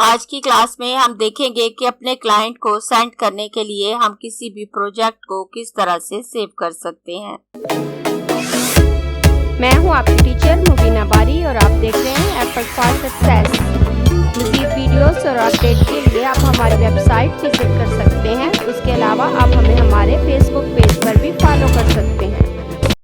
आज की क्लास में हम देखेंगे कि अपने क्लाइंट को सेंड करने के लिए हम किसी भी प्रोजेक्ट को किस तरह से सेव कर सकते हैं। मैं हूं आपकी टीचर मुबीना बारी और आप देख रहे हैं एफर्ट फॉर सक्सेस। मज़ीद वीडियोस और अपडेट के लिए आप हमारी वेबसाइट विजिट कर सकते हैं। इसके अलावा आप हमें हमारे फेसबुक पेज पर भी फॉलो कर सकते हैं।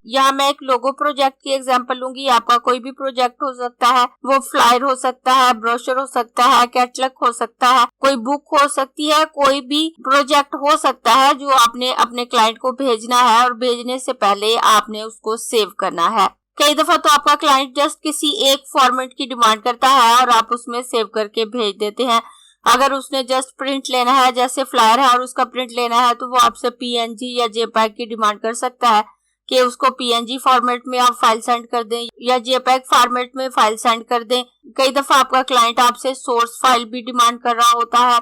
यहाँ मैं एक लोगो प्रोजेक्ट की एग्जांपल लूंगी। आपका कोई भी प्रोजेक्ट हो सकता है, वो फ्लायर हो सकता है, ब्रोशर हो सकता है, कैटलॉग हो सकता है, कोई बुक हो सकती है, कोई भी प्रोजेक्ट हो सकता है जो आपने अपने क्लाइंट को भेजना है और भेजने से पहले आपने उसको सेव करना है। कई दफा तो आपका क्लाइंट जस्ट किसी एक फॉर्मेट की डिमांड करता है और आप उसमें सेव करके भेज देते हैं। अगर उसने जस्ट प्रिंट लेना है, जैसे फ्लायर है और उसका प्रिंट लेना है, तो वो आपसे पीएनजी या जेपीईजी की डिमांड कर सकता है कि उसको पीएनजी फॉर्मेट में आप फाइल सेंड कर दें या जेपीईजी फॉर्मेट में फाइल सेंड कर दें। कई दफा आपका क्लाइंट आपसे सोर्स फाइल भी डिमांड कर रहा होता है।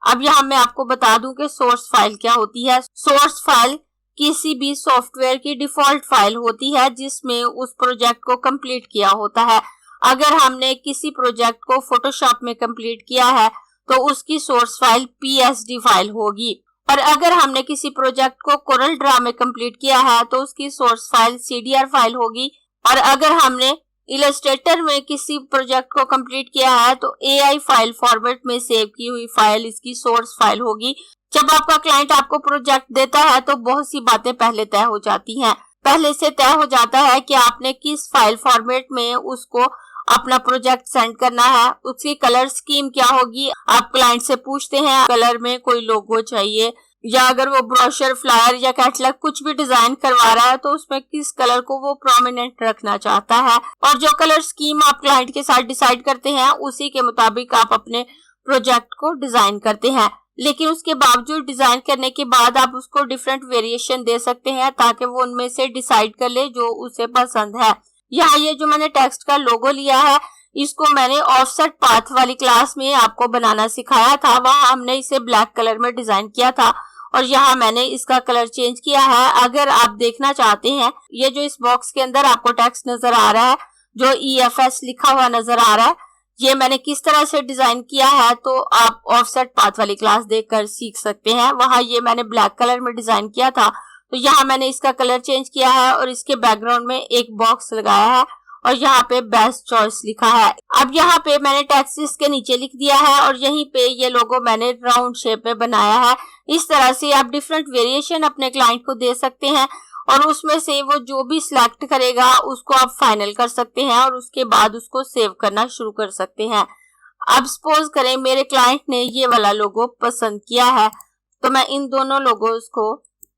अब यहाँ मैं आपको बता दूं कि सोर्स फाइल क्या होती है। सोर्स फाइल किसी भी सॉफ्टवेयर की डिफॉल्ट फाइल होती है जिसमें उस प्रोजेक्ट को कंप्लीट किया होता है। अगर हमने किसी प्रोजेक्ट को फोटोशॉप में कंप्लीट किया है तो उसकी सोर्स फाइल पीएसडी फाइल होगी, और अगर हमने किसी प्रोजेक्ट को कोरल ड्रा में कंप्लीट किया है तो उसकी सोर्स फाइल सीडीआर फाइल होगी, और अगर हमने इलस्ट्रेटर में किसी प्रोजेक्ट को कंप्लीट किया है तो एआई फाइल फॉर्मेट में सेव की हुई फाइल इसकी सोर्स फाइल होगी। जब आपका क्लाइंट आपको प्रोजेक्ट देता है तो बहुत सी बातें पहले तय हो जाती हैं। पहले से तय हो जाता है कि आपने किस फाइल फॉर्मेट में उसको अपना प्रोजेक्ट सेंड करना है, उसकी कलर स्कीम क्या होगी। आप क्लाइंट से पूछते हैं कलर में कोई लोगो चाहिए, या अगर वो ब्रोशर, फ्लायर या कैटलॉग कुछ भी डिजाइन करवा रहा है तो उसमें किस कलर को वो प्रोमिनेंट रखना चाहता है, और जो कलर स्कीम आप क्लाइंट के साथ डिसाइड करते हैं उसी के मुताबिक आप अपने प्रोजेक्ट को डिजाइन करते हैं। लेकिन उसके बावजूद डिजाइन करने के बाद आप उसको डिफरेंट वेरिएशन दे सकते हैं ताकि वो उनमें से डिसाइड कर ले जो उसे पसंद है। यहाँ ये जो मैंने टेक्स्ट का लोगो लिया है इसको मैंने ऑफसेट पाथ वाली क्लास में आपको बनाना सिखाया था। वहाँ हमने इसे ब्लैक कलर में डिजाइन किया था और यहाँ मैंने इसका कलर चेंज किया है। अगर आप देखना चाहते हैं, ये जो इस बॉक्स के अंदर आपको टेक्स्ट नजर आ रहा है, जो EFS लिखा हुआ नजर आ रहा है, ये मैंने किस तरह से डिजाइन किया है तो आप ऑफसेट पाथ वाली क्लास देखकर सीख सकते हैं। वहाँ ये मैंने ब्लैक कलर में डिजाइन किया था, तो यहाँ मैंने इसका कलर चेंज किया है और इसके बैकग्राउंड में एक बॉक्स लगाया है और यहाँ पे बेस्ट चॉइस लिखा है। अब यहाँ पे मैंने टेक्स्ट इसके नीचे लिख दिया है और यहीं पे ये लोगो मैंने राउंड शेप में बनाया है। इस तरह से आप डिफरेंट वेरिएशन अपने क्लाइंट को दे सकते हैं और उसमें से वो जो भी सिलेक्ट करेगा उसको आप फाइनल कर सकते हैं और उसके बाद उसको सेव करना शुरू कर सकते हैं। अब सपोज करें मेरे क्लाइंट ने ये वाला लोगो पसंद किया है तो मैं इन दोनों लोगोस को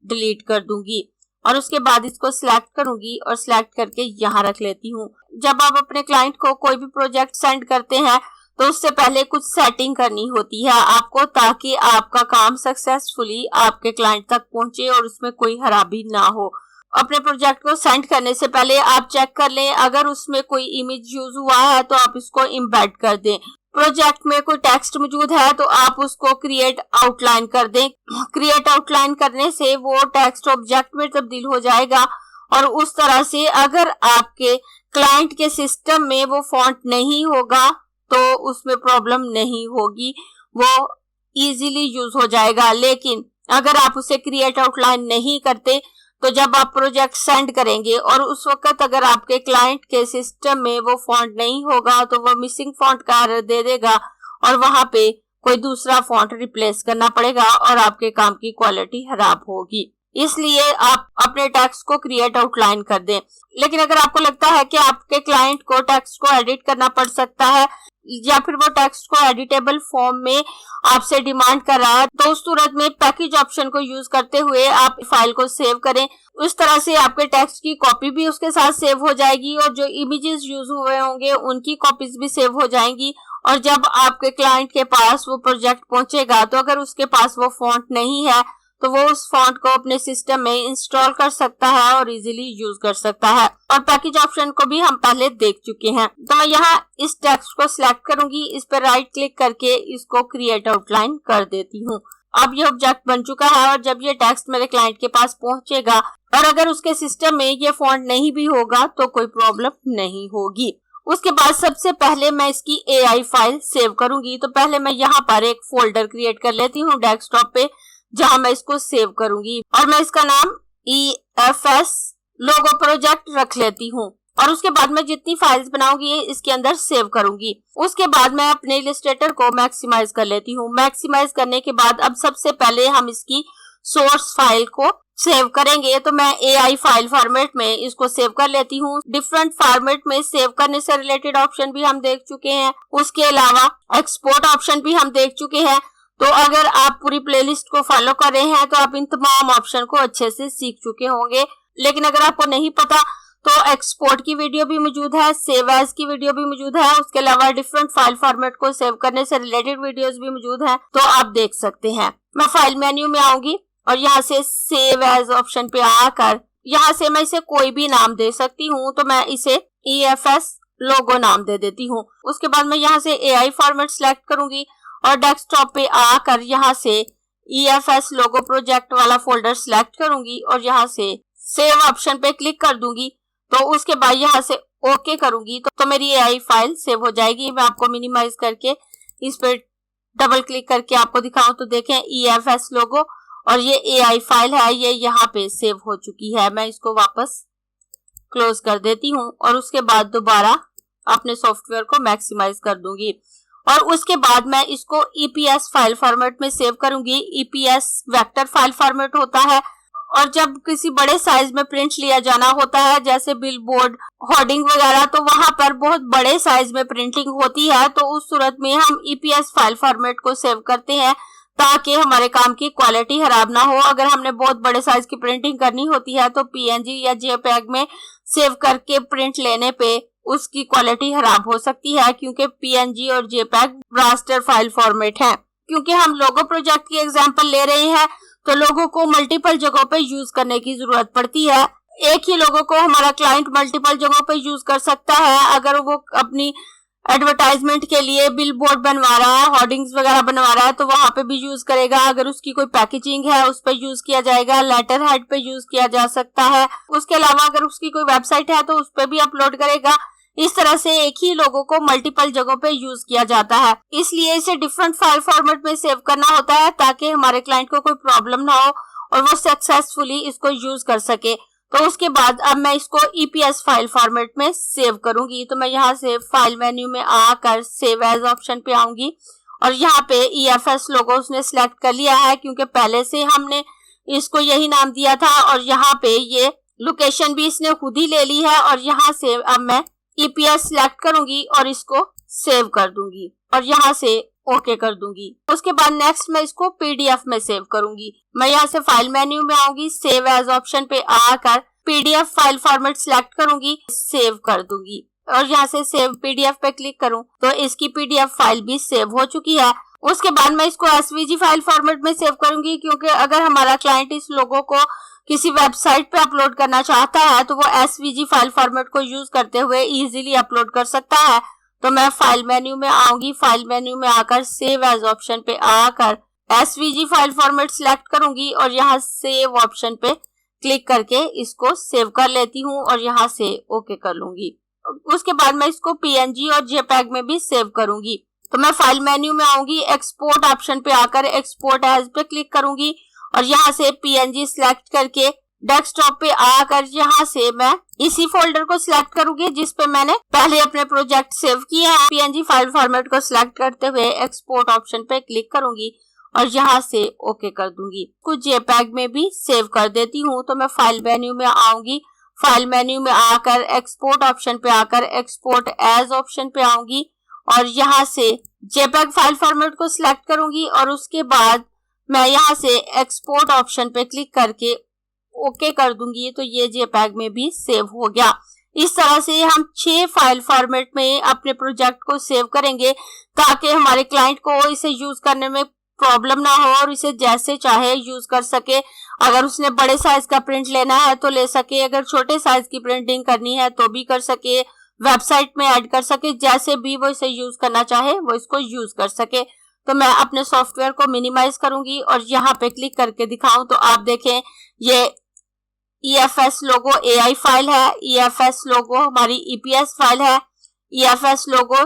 डिलीट कर दूंगी और उसके बाद इसको सिलेक्ट करूंगी और सिलेक्ट करके यहाँ रख लेती हूँ। जब आप अपने क्लाइंट को कोई भी प्रोजेक्ट सेंड करते हैं तो उससे पहले कुछ सेटिंग करनी होती है आपको, ताकि आपका काम सक्सेसफुली आपके क्लाइंट तक पहुंचे और उसमें कोई खराबी ना हो। अपने प्रोजेक्ट को सेंड करने से पहले आप चेक कर लें, अगर उसमें कोई इमेज यूज हुआ है तो आप इसको एम्बेड कर दें। प्रोजेक्ट में कोई टेक्स्ट मौजूद है तो आप उसको क्रिएट आउटलाइन कर दें। क्रिएट आउटलाइन करने से वो टेक्स्ट ऑब्जेक्ट में तब्दील हो जाएगा और उस तरह से अगर आपके क्लाइंट के सिस्टम में वो फॉन्ट नहीं होगा तो उसमें प्रॉब्लम नहीं होगी, वो इजीली यूज हो जाएगा। लेकिन अगर आप उसे क्रिएट आउटलाइन नहीं करते तो जब आप प्रोजेक्ट सेंड करेंगे और उस वक्त अगर आपके क्लाइंट के सिस्टम में वो फॉन्ट नहीं होगा तो वो मिसिंग फॉन्ट का एरर दे देगा और वहां पे कोई दूसरा फॉन्ट रिप्लेस करना पड़ेगा और आपके काम की क्वालिटी खराब होगी। इसलिए आप अपने टेक्स्ट को क्रिएट आउटलाइन कर दें। लेकिन अगर आपको लगता है कि आपके क्लाइंट को टेक्स्ट को एडिट करना पड़ सकता है या फिर वो टेक्स्ट को एडिटेबल फॉर्म में आपसे डिमांड कर रहा है तो उस सूरत में पैकेज ऑप्शन को यूज करते हुए आप फाइल को सेव करें। उस तरह से आपके टेक्स्ट की कॉपी भी उसके साथ सेव हो जाएगी और जो इमेजेस यूज हुए होंगे उनकी कॉपीज भी सेव हो जाएंगी। और जब आपके क्लाइंट के पास वो प्रोजेक्ट पहुंचेगा तो अगर उसके पास वो फॉन्ट नहीं है तो वो उस फॉन्ट को अपने सिस्टम में इंस्टॉल कर सकता है और इजीली यूज कर सकता है। और पैकेज ऑप्शन को भी हम पहले देख चुके हैं। तो मैं यहाँ इस टेक्स्ट को सिलेक्ट करूंगी, इस पर राइट क्लिक करके इसको क्रिएट आउटलाइन कर देती हूँ। अब ये ऑब्जेक्ट बन चुका है और जब ये टेक्स्ट मेरे क्लाइंट के पास पहुंचेगा और अगर उसके सिस्टम में ये फॉन्ट नहीं भी होगा तो कोई प्रॉब्लम नहीं होगी। उसके बाद सबसे पहले मैं इसकी AI फाइल सेव करूंगी। तो पहले मैं यहाँ पर एक फोल्डर क्रिएट कर लेती हूँ डेस्कटॉप पे, जहां मैं इसको सेव करूंगी और मैं इसका नाम EFS लोगो प्रोजेक्ट रख लेती हूँ। और उसके बाद मैं जितनी फाइल्स बनाऊंगी इसके अंदर सेव करूंगी। उसके बाद मैं अपने इलस्ट्रेटर को मैक्सिमाइज कर लेती हूँ। मैक्सिमाइज करने के बाद अब सबसे पहले हम इसकी सोर्स फाइल को सेव करेंगे। तो मैं AI फाइल फॉर्मेट में इसको सेव कर लेती हूँ। डिफरेंट फॉर्मेट में सेव करने से रिलेटेड ऑप्शन भी हम देख चुके हैं, उसके अलावा एक्सपोर्ट ऑप्शन भी हम देख चुके हैं। तो अगर आप पूरी प्लेलिस्ट को फॉलो कर रहे हैं तो आप इन तमाम ऑप्शन को अच्छे से सीख चुके होंगे। लेकिन अगर आपको नहीं पता तो एक्सपोर्ट की वीडियो भी मौजूद है, सेव एज की वीडियो भी मौजूद है, उसके अलावा डिफरेंट फाइल फॉर्मेट को सेव करने से रिलेटेड वीडियोस भी मौजूद हैं, तो आप देख सकते हैं। मैं फाइल मेन्यू में आऊंगी और यहाँ से सेव एज ऑप्शन पे आकर यहाँ से मैं इसे कोई भी नाम दे सकती हूँ। तो मैं इसे EFS लोगो नाम दे देती हूँ। उसके बाद मैं यहाँ से AI फॉर्मेट सिलेक्ट करूंगी और डेस्कटॉप पे आकर यहाँ से EFS लोगो प्रोजेक्ट वाला फोल्डर सिलेक्ट करूंगी और यहाँ से सेव ऑप्शन पे क्लिक कर दूंगी। तो उसके बाद यहाँ से ओके करूंगी तो मेरी AI फाइल सेव हो जाएगी। मैं आपको मिनिमाइज करके इस पे डबल क्लिक करके आपको दिखाऊं तो देखें EFS लोगो और ये AI फाइल है, ये यहाँ पे सेव हो चुकी है। मैं इसको वापस क्लोज कर देती हूँ और उसके बाद दोबारा अपने सॉफ्टवेयर को मैक्सिमाइज कर दूंगी और उसके बाद मैं इसको EPS फाइल फॉर्मेट में सेव करूंगी। EPS वेक्टर फाइल फॉर्मेट होता है और जब किसी बड़े साइज में प्रिंट लिया जाना होता है जैसे बिल बोर्ड, होर्डिंग वगैरह, तो वहां पर बहुत बड़े साइज में प्रिंटिंग होती है। तो उस सूरत में हम EPS फाइल फॉर्मेट को सेव करते हैं ताकि हमारे काम की क्वालिटी खराब ना हो। अगर हमने बहुत बड़े साइज की प्रिंटिंग करनी होती है तो PNG या JPEG में सेव करके प्रिंट लेने पे उसकी क्वालिटी खराब हो सकती है, क्योंकि PNG और JPEG रास्टर फाइल फॉर्मेट है। क्योंकि हम लोगो प्रोजेक्ट की एग्जांपल ले रहे हैं तो लोगों को मल्टीपल जगहों पे यूज करने की जरूरत पड़ती है। एक ही लोगों को हमारा क्लाइंट मल्टीपल जगहों पे यूज कर सकता है। अगर वो अपनी एडवर्टाइजमेंट के लिए बिल बोर्ड बनवा रहा है, होर्डिंग्स वगैरह बनवा रहा है तो वहां पे भी यूज करेगा। अगर उसकी कोई पैकेजिंग है उस पर यूज किया जाएगा, लेटर हेड पे यूज किया जा सकता है। उसके अलावा अगर उसकी कोई वेबसाइट है तो उस पर भी अपलोड करेगा। इस तरह से एक ही लोगों को मल्टीपल जगहों पे यूज किया जाता है, इसलिए इसे डिफरेंट फाइल फॉर्मेट में सेव करना होता है ताकि हमारे क्लाइंट को कोई प्रॉब्लम ना हो और वो सक्सेसफुली इसको यूज कर सके। तो उसके बाद अब मैं इसको EPS फाइल फॉर्मेट में सेव करूंगी। तो मैं यहाँ से फाइल मेन्यू में आकर सेव एज ऑप्शन पे आऊंगी और यहाँ पे EFS लोगो उसने सिलेक्ट कर लिया है क्योंकि पहले से हमने इसको यही नाम दिया था और यहाँ पे ये लोकेशन भी इसने खुद ही ले ली है। और यहाँ से अब मैं EPS सिलेक्ट करूंगी और इसको सेव कर दूंगी और यहाँ से ओके कर दूंगी। उसके बाद नेक्स्ट मैं इसको PDF में सेव करूंगी। मैं यहाँ से फाइल मेन्यू में आऊंगी, सेव एज ऑप्शन पे आकर PDF फाइल फॉर्मेट सिलेक्ट करूंगी, सेव कर दूंगी और यहाँ से सेव PDF पे क्लिक करूं तो इसकी PDF फाइल भी सेव हो चुकी है। उसके बाद मैं इसको SVG फाइल फॉर्मेट में सेव करूंगी क्योंकि अगर हमारा क्लाइंट इस लोगो को किसी वेबसाइट पे अपलोड करना चाहता है तो वो SVG फाइल फॉर्मेट को यूज करते हुए इजीली अपलोड कर सकता है। तो मैं फाइल मेन्यू में आऊंगी, फाइल मेन्यू में आकर सेव एज ऑप्शन पे आकर SVG फाइल फॉर्मेट सिलेक्ट करूंगी और यहाँ सेव ऑप्शन पे क्लिक करके इसको सेव कर लेती हूँ और यहाँ से ओके कर लूंगी। उसके बाद मैं इसको PNG और JPEG में भी सेव करूंगी। तो मैं फाइल मेन्यू में आऊंगी, एक्सपोर्ट ऑप्शन पे आकर एक्सपोर्ट एज पे क्लिक करूंगी और यहाँ से PNG सिलेक्ट करके डेस्कटॉप पे आकर यहाँ से मैं इसी फोल्डर को सिलेक्ट करूंगी जिस पे मैंने पहले अपने प्रोजेक्ट सेव किया है। PNG फाइल फॉर्मेट को सिलेक्ट करते हुए एक्सपोर्ट ऑप्शन पे क्लिक करूंगी और यहाँ से ओके कर दूंगी। कुछ JPEG में भी सेव कर देती हूँ। तो मैं फाइल मेन्यू में आऊंगी, फाइल मेन्यू में आकर एक्सपोर्ट ऑप्शन पे आकर एक्सपोर्ट एज ऑप्शन पे आऊंगी और यहाँ से JPEG फाइल फॉर्मेट को सिलेक्ट करूंगी और उसके बाद मैं यहाँ से एक्सपोर्ट ऑप्शन पे क्लिक करके ओके कर दूंगी। तो ये JPEG में भी सेव हो गया। इस तरह से हम 6 फाइल फॉर्मेट में अपने प्रोजेक्ट को सेव करेंगे ताकि हमारे क्लाइंट को इसे यूज करने में प्रॉब्लम ना हो और इसे जैसे चाहे यूज कर सके। अगर उसने बड़े साइज का प्रिंट लेना है तो ले सके, अगर छोटे साइज की प्रिंटिंग करनी है तो भी कर सके, वेबसाइट में ऐड कर सके, जैसे भी वो इसे यूज करना चाहे वो इसको यूज कर सके। तो मैं अपने सॉफ्टवेयर को मिनिमाइज करूंगी और यहाँ पे क्लिक करके दिखाऊं तो आप देखें ये EFS लोगो AI फाइल है, EFS लोगो हमारी EPS फाइल है, EFS लोगो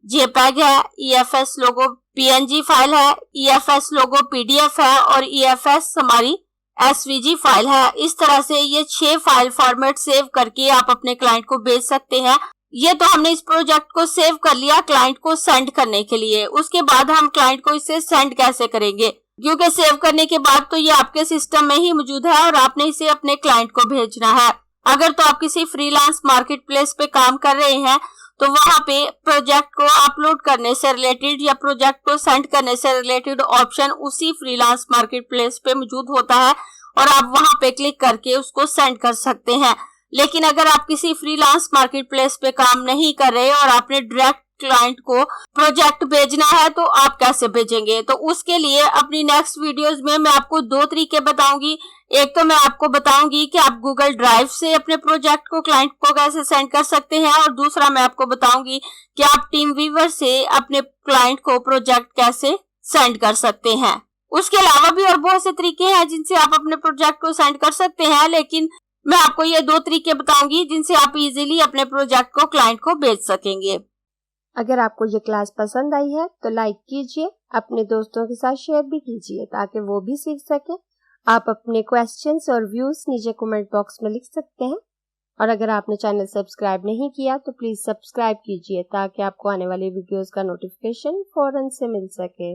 JPEG है, EFS लोगो PNG फाइल है, EFS लोगो PDF है और EFS हमारी SVG फाइल है। इस तरह से ये 6 फाइल फॉर्मेट सेव करके आप अपने क्लाइंट को भेज सकते हैं। ये तो हमने इस प्रोजेक्ट को सेव कर लिया क्लाइंट को सेंड करने के लिए। उसके बाद हम क्लाइंट को इसे सेंड कैसे करेंगे, क्योंकि सेव करने के बाद तो ये आपके सिस्टम में ही मौजूद है और आपने इसे अपने क्लाइंट को भेजना है। अगर तो आप किसी फ्रीलांस मार्केट प्लेस पे काम कर रहे हैं तो वहां पे प्रोजेक्ट को अपलोड करने से रिलेटेड या प्रोजेक्ट को सेंड करने से रिलेटेड ऑप्शन उसी फ्रीलांस मार्केट प्लेस पे मौजूद होता है और आप वहां पे क्लिक करके उसको सेंड कर सकते हैं। लेकिन अगर आप किसी फ्रीलांस मार्केट प्लेस पे काम नहीं कर रहे और आपने डायरेक्ट क्लाइंट को प्रोजेक्ट भेजना है तो आप कैसे भेजेंगे, तो उसके लिए अपनी नेक्स्ट वीडियोस में मैं आपको 2 तरीके बताऊंगी। एक तो मैं आपको बताऊंगी कि आप गूगल ड्राइव से अपने प्रोजेक्ट को क्लाइंट को कैसे सेंड कर सकते हैं और दूसरा मैं आपको बताऊंगी कि आप टीम वीवर से अपने क्लाइंट को प्रोजेक्ट कैसे सेंड कर सकते हैं। उसके अलावा भी और बहुत से तरीके हैं जिनसे आप अपने प्रोजेक्ट को सेंड कर सकते हैं, लेकिन मैं आपको ये 2 तरीके बताऊंगी जिनसे आप इजीली अपने प्रोजेक्ट को क्लाइंट को भेज सकेंगे। अगर आपको ये क्लास पसंद आई है तो लाइक कीजिए, अपने दोस्तों के साथ शेयर भी कीजिए ताकि वो भी सीख सके। आप अपने क्वेश्चंस और व्यूज नीचे कमेंट बॉक्स में लिख सकते हैं और अगर आपने चैनल सब्सक्राइब नहीं किया तो प्लीज सब्सक्राइब कीजिए ताकि आपको आने वाली वीडियोस का नोटिफिकेशन फौरन से मिल सके।